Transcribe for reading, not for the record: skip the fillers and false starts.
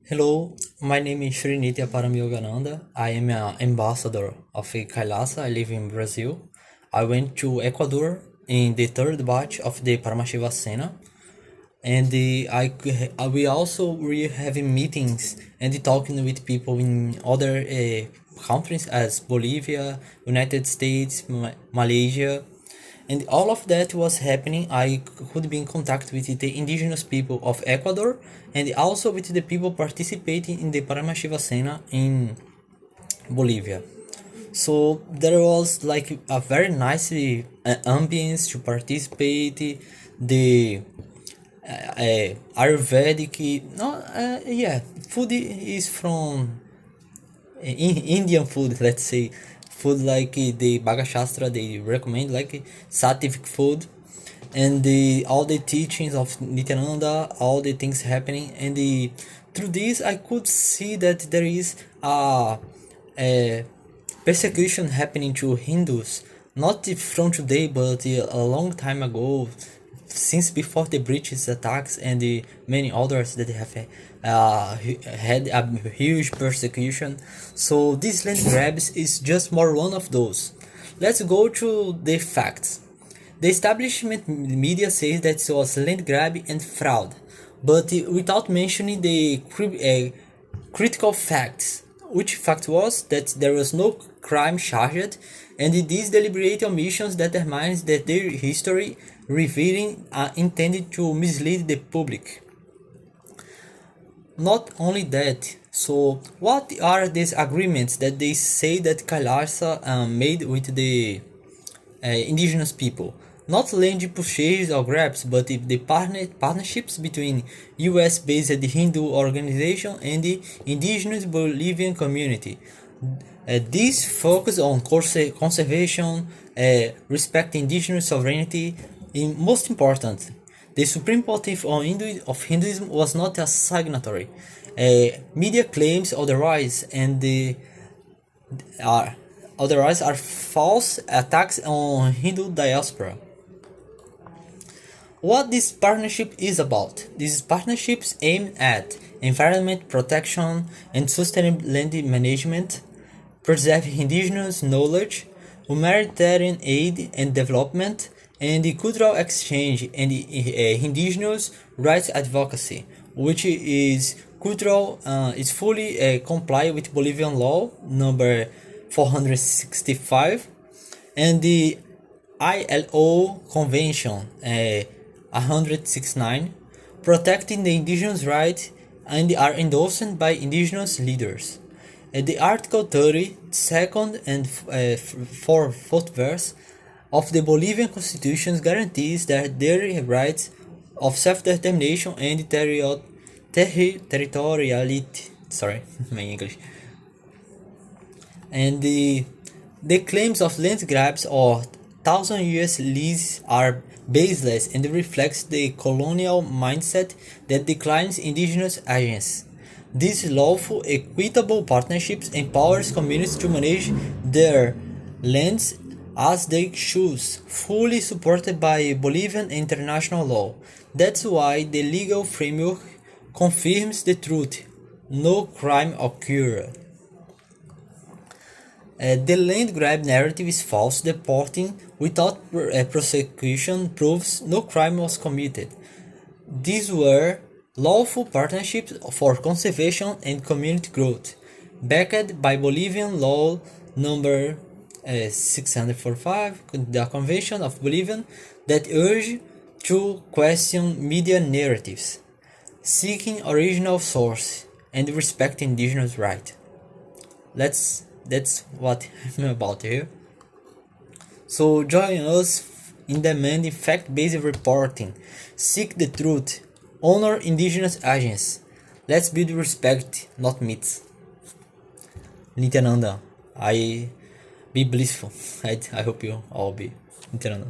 Hello, my name is Srinitya Paramyogananda. I am an ambassador of Kailasa. I live in Brazil. I went to Ecuador in the third batch of the Paramashiva Sena, and we also were having meetings and talking with people in other countries as Bolivia, United States, Malaysia, and all of that was happening. I could be in contact with the indigenous people of Ecuador and also with the people participating in the Paramashiva Sena in Bolivia. So there was like a very nice ambience to participate. The Ayurvedic, no, yeah, food is from Indian food, let's say, food like the Bhaga Shastra, they recommend like sattvic food, and the all the teachings of Nityananda, all the things happening, and through this I could see that there is a persecution happening to Hindus, not from today, but a long time ago, since before the British attacks and the many others that have had a huge persecution. So this land grabs is just more one of those. Let's go to the facts. The establishment media says that it was land grab and fraud, but without mentioning the critical facts. Which fact was that there was no crime charged, and these deliberate omissions determines that their history revealing are intended to mislead the public. Not only that, so what are these agreements that they say that Kailasa made with the indigenous people? Not land purchases or grabs, but the partnerships between US-based Hindu organization and the indigenous Bolivian community. This focus on conservation, respect indigenous sovereignty, and most important, the Supreme Pontiff of Hinduism was not a signatory. Media claims otherwise, and are false attacks on Hindu diaspora. What this partnership is about? These partnerships aim at environment protection and sustainable land management, preserve indigenous knowledge, humanitarian aid and development, and the cultural exchange and indigenous rights advocacy, which is cultural is fully comply with Bolivian law number 465 and the ILO Convention 169, protecting the indigenous rights and are endorsed by indigenous leaders. The Article 30, second and fourth verse of the Bolivian Constitution guarantees that their rights of self-determination and territoriality. Sorry, my English. And the claims of land grabs or 1,000 years lease are baseless and reflects the colonial mindset that declines indigenous agents. These lawful, equitable partnerships empowers communities to manage their lands as they choose, fully supported by Bolivian international law. That's why the legal framework confirms the truth: no crime occurred. The land grab narrative is false. Deporting without prosecution proves no crime was committed. These were lawful partnerships for conservation and community growth, backed by Bolivian Law number 645, the Convention of Bolivian, that urge to question media narratives, seeking original source and respect indigenous rights. That's what I'm about here. So join us in demanding fact-based reporting, seek the truth, honor indigenous agents. Let's build respect, not myths. Nityananda, I be blissful. I hope you all be. Nityananda.